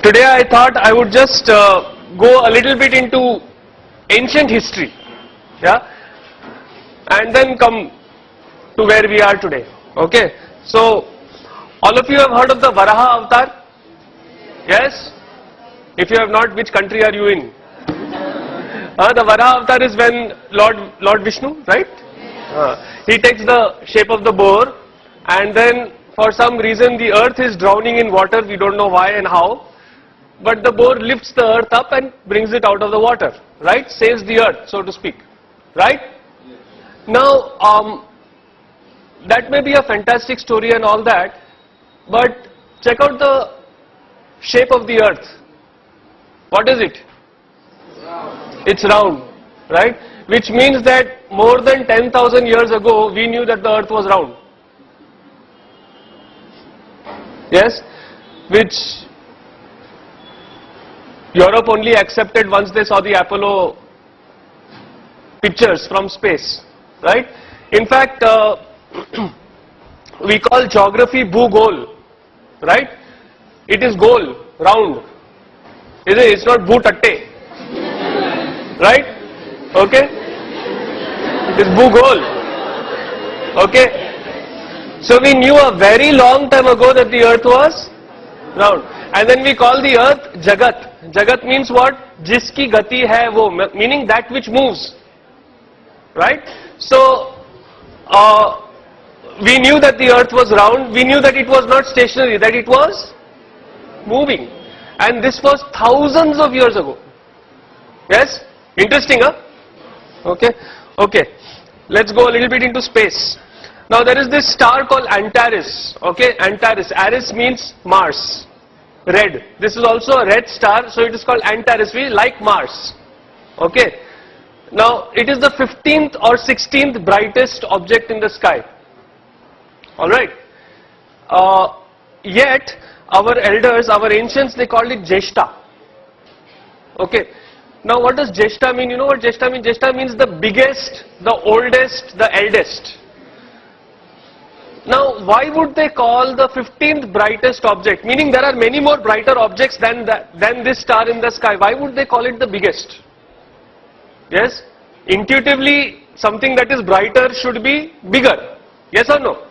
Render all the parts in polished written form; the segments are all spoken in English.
Today I thought I would just go a little bit into ancient history, yeah, and then come to where we are today. Okay, so all of you have heard of the Varaha Avatar? Yes? If you have not, which country are you in? The Varaha Avatar is when Lord Vishnu, right? He takes the shape of the boar, and then for some reason the earth is drowning in water. We don't know why and how, but the boar lifts the earth up and brings it out of the water, right? Saves the earth, so to speak, right? Now, that may be a fantastic story and all that, but check out the shape of the earth. What is it? It's round, right? Which means that more than 10,000 years ago, we knew that the earth was round. Yes? Which Europe only accepted once they saw the Apollo pictures from space, right? In fact, we call geography Bhugol, right? It is goal, round. Is it? It's not Bhutatte, right? Okay? It is Bhugol. Okay? So we knew a very long time ago that the earth was round. And then we call the earth Jagat. Jagat means what? Jiski gati hai wo, meaning that which moves. Right? So, we knew that the earth was round. We knew that it was not stationary, that it was moving. And this was thousands of years ago. Yes? Interesting, huh? Okay? Okay. Let's go a little bit into space. Now there is this star called Antares. Okay? Antares. Ares means Mars. Red. This is also a red star, so it is called Antares. We like Mars. Okay? Now it is the 15th or 16th brightest object in the sky. Alright? Yet, our elders, our ancients, they called it Jeshta. Okay. Now what does Jeshta mean? You know what Jeshta means? Jeshta means the biggest, the oldest, the eldest. Now why would they call the 15th brightest object? Meaning there are many more brighter objects than this star in the sky. Why would they call it the biggest? Yes? Intuitively, something that is brighter should be bigger. Yes or no?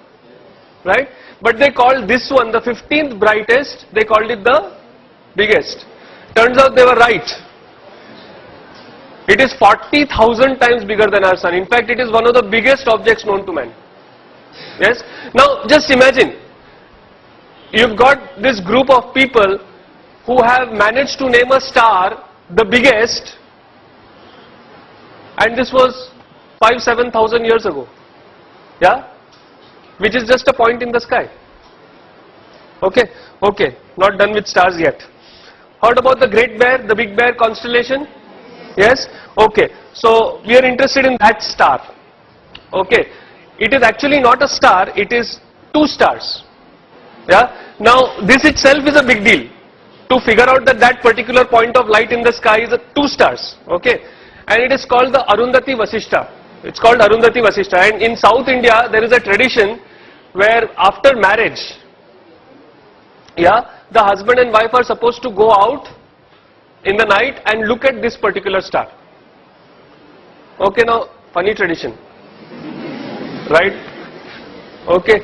Right? But they called this one, the 15th brightest, they called it the biggest. Turns out they were right. It is 40,000 times bigger than our sun. In fact, it is one of the biggest objects known to man. Yes? Now, just imagine, you've got this group of people who have managed to name a star the biggest, and this was 5,000-7,000 years ago. Yeah? Which is just a point in the sky. Okay? Okay. Not done with stars yet. Heard about the Great Bear, the Big Bear Constellation? Yes? Okay. So, we are interested in that star. Okay. It is actually not a star, it is two stars. Yeah? Now, this itself is a big deal. To figure out that that particular point of light in the sky is two stars. Okay? And it is called the Arundhati Vasishta. It's called Arundhati Vasishta. And in South India, there is a tradition where after marriage, yeah, the husband and wife are supposed to go out in the night and look at this particular star. Okay, now, funny tradition. Right? Okay.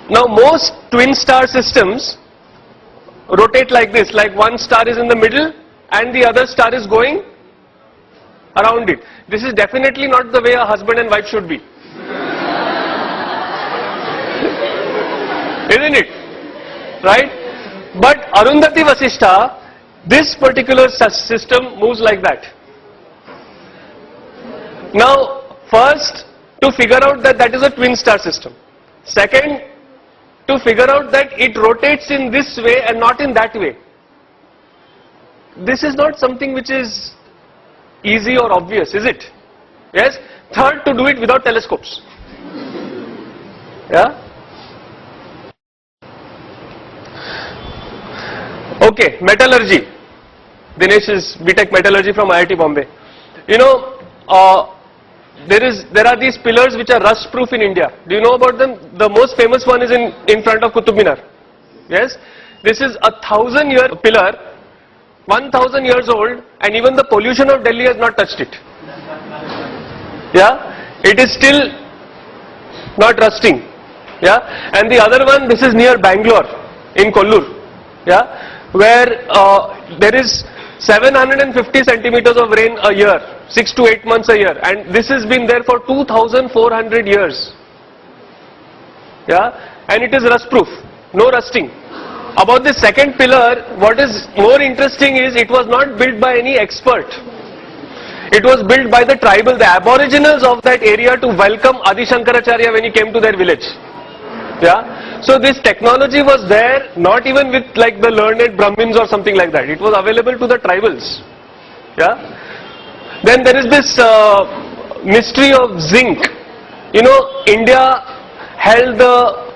Now, most twin star systems rotate like this, like one star is in the middle and the other star is going around it. This is definitely not the way a husband and wife should be. Isn't it? Right? But Arundhati Vasishta, this particular system moves like that. Now, first, to figure out that that is a twin star system. Second, to figure out that it rotates in this way and not in that way. This is not something which is easy or obvious, is it? Yes? Third, to do it without telescopes. Yeah? Okay, metallurgy. Dinesh is BTech Metallurgy from IIT Bombay. You know, there are these pillars which are rust proof in India. Do you know about them? The most famous one is in front of Qutub Minar. Yes, this is 1,000-year pillar, 1,000 years old, and even the pollution of Delhi has not touched it. Yeah, it is still not rusting. Yeah, and the other one, this is near Bangalore in Kollur. Yeah, where there is 750 centimeters of rain a year, 6 to 8 months a year, and this has been there for 2,400 years. Yeah, and it is rust proof, no rusting. About the second pillar, what is more interesting is it was not built by any expert. It was built by the tribal, the aboriginals of that area to welcome Adi Shankaracharya when he came to their village. Yeah, so this technology was there, not even with like the learned Brahmins or something like that. It was available to the tribals. Yeah. Then there is this mystery of zinc. You know, India held the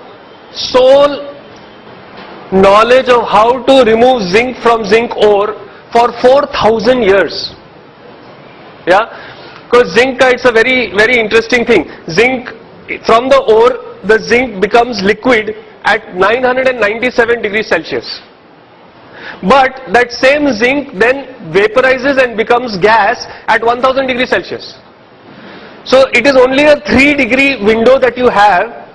sole knowledge of how to remove zinc from zinc ore for 4,000 years. Yeah, because zinc, it's a very, very interesting thing. Zinc, from the ore, the zinc becomes liquid at 997 degrees Celsius. But that same zinc then vaporizes and becomes gas at 1000 degrees Celsius. So it is only a 3-degree window that you have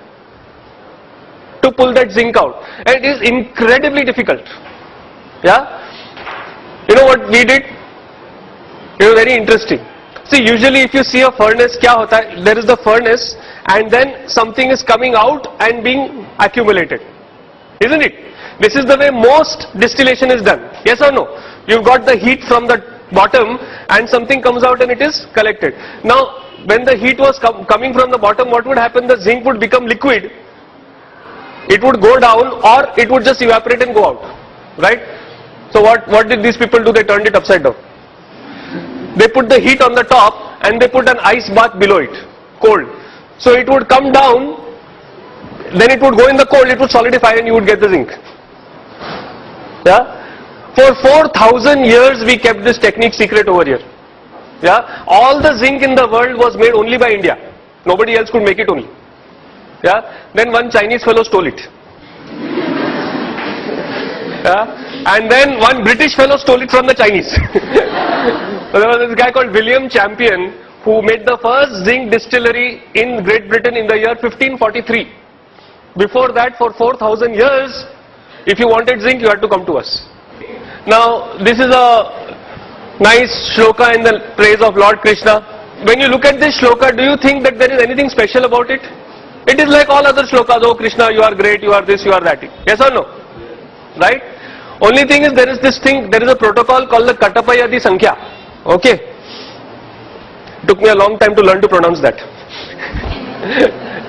to pull that zinc out. And it is incredibly difficult. Yeah? You know what we did? It was very interesting. See, usually if you see a furnace, kya hota hai? There is the furnace and then something is coming out and being accumulated. Isn't it? This is the way most distillation is done. Yes or no? You've got the heat from the bottom and something comes out and it is collected. Now, when the heat was coming from the bottom, what would happen? The zinc would become liquid. It would go down or it would just evaporate and go out. Right? So what did these people do? They turned it upside down. They put the heat on the top and they put an ice bath below it, cold. So it would come down, then it would go in the cold, it would solidify and you would get the zinc. Yeah? For 4,000 years we kept this technique secret over here. Yeah? All the zinc in the world was made only by India. Nobody else could make it only. Yeah? Then one Chinese fellow stole it. Yeah? And then one British fellow stole it from the Chinese. So there was this guy called William Champion who made the first zinc distillery in Great Britain in the year 1543. Before that, for 4,000 years, if you wanted zinc, you had to come to us. Now, this is a nice shloka in the praise of Lord Krishna. When you look at this shloka, do you think that there is anything special about it? It is like all other shlokas. Oh Krishna, you are great, you are this, you are that. Yes or no? Right? Only thing is there is this thing, there is a protocol called the Katapayadi Sankhya. Okay? Took me a long time to learn to pronounce that.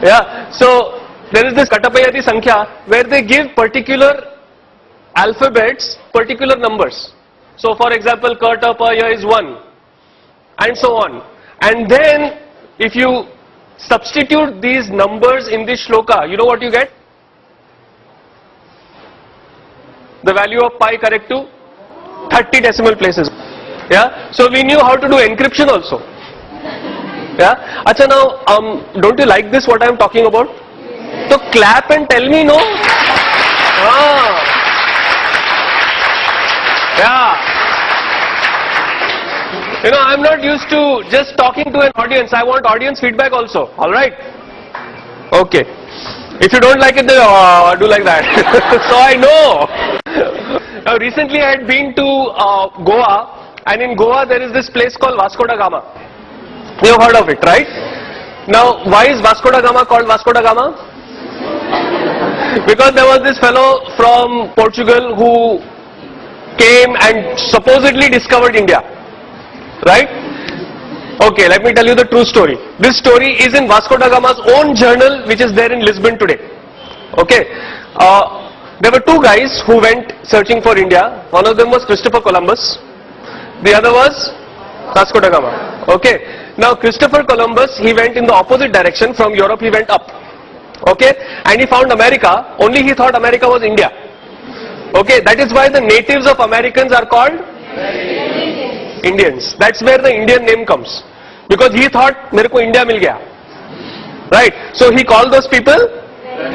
Yeah, so there is this Katapayadi Sankhya where they give particular alphabets, particular numbers. So for example, Katapaya is 1 and so on. And then if you substitute these numbers in this shloka, you know what you get? The value of pi correct to 30 decimal places. Yeah, so we knew how to do encryption also. Yeah, acha now, don't you like this what I am talking about? So clap and tell me no. Yeah. You know, I am not used to just talking to an audience. I want audience feedback also. All right. Okay. If you don't like it, then do like that. So I know. Now recently I had been to Goa, and in Goa there is this place called Vasco Da Gama. You have heard of it, right? Now why is Vasco Da Gama called Vasco Da Gama? Because there was this fellow from Portugal who came and supposedly discovered India. Right? Okay, let me tell you the true story. This story is in Vasco Da Gama's own journal, which is there in Lisbon today. Okay. There were two guys who went searching for India. One of them was Christopher Columbus. The other was Vasco Da Gama. Okay. Now Christopher Columbus, he went in the opposite direction. From Europe he went up. Okay. And he found America. Only he thought America was India. Okay. That is why the natives of Americans are called Indians. That's where the Indian name comes. Because he thought, mereko India mil gaya. Right? So he called those people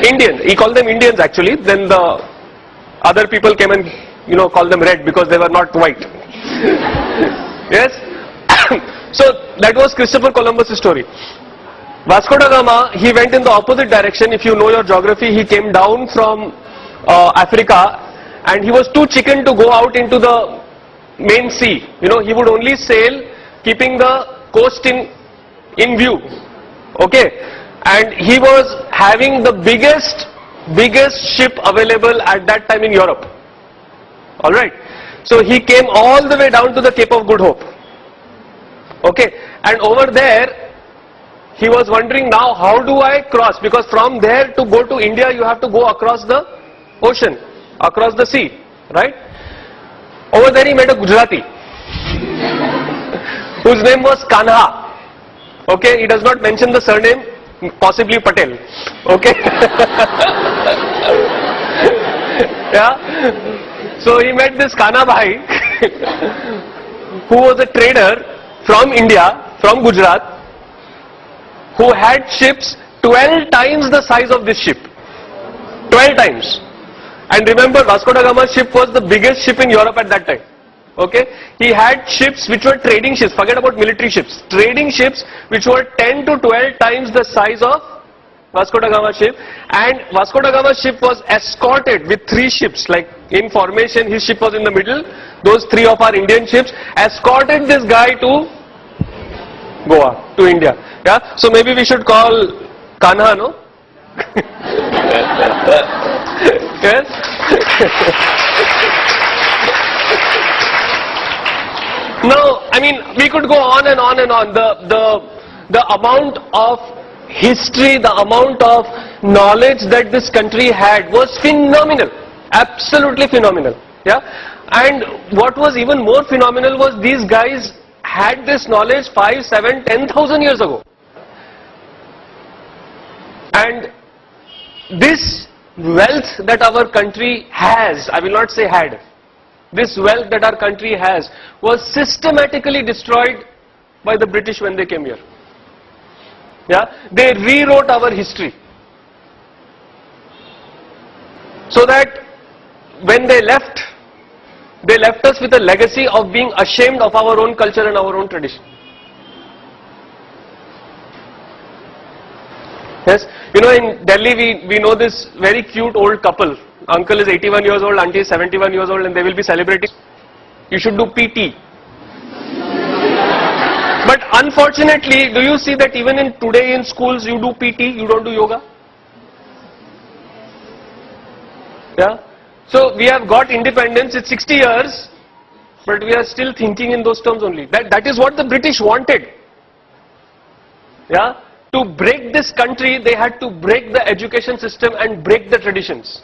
Indians. He called them Indians actually. Then the other people came and, called them red because they were not white. Yes? So that was Christopher Columbus' story. Vasco da Gama, he went in the opposite direction. If you know your geography, he came down from Africa, and he was too chicken to go out into the main sea. He would only sail keeping the coast in view. Okay? And he was having the biggest ship available at that time in Europe. Alright? So he came all the way down to the Cape of Good Hope. Okay? And over there, he was wondering, now how do I cross? Because from there to go to India, you have to go across the ocean, across the sea, right? Over there he met a Gujarati whose name was Kanha. Okay, he does not mention the surname, possibly Patel. Okay. Yeah. So he met this Kanha Bhai who was a trader from India, from Gujarat, who had ships 12 times the size of this ship. 12 times. And remember, Vasco da Gama's ship was the biggest ship in Europe at that time. Okay? He had ships which were trading ships, forget about military ships, trading ships which were 10 to 12 times the size of Vasco da Gama's ship. And Vasco da Gama's ship was escorted with 3 ships, like in formation, his ship was in the middle, those 3 of our Indian ships escorted this guy to Goa, to India. Yeah, so maybe we should call Kanha, no? Yes? Now, I mean, we could go on and on and on. The amount of history, the amount of knowledge that this country had was phenomenal. Absolutely phenomenal. Yeah? And what was even more phenomenal was these guys had this knowledge 5, 7, 10,000 years ago. And this wealth that our country has, I will not say had, this wealth that our country has was systematically destroyed by the British when they came here. Yeah, they rewrote our history. So that when they left us with a legacy of being ashamed of our own culture and our own tradition. Yes, in Delhi we know this very cute old couple. Uncle is 81 years old, auntie is 71 years old, and they will be celebrating. You should do PT. But unfortunately, do you see that even today in schools you do PT, you don't do yoga? Yeah. So we have got independence, it's 60 years, but we are still thinking in those terms only. That is what the British wanted. Yeah. To break this country, they had to break the education system and break the traditions.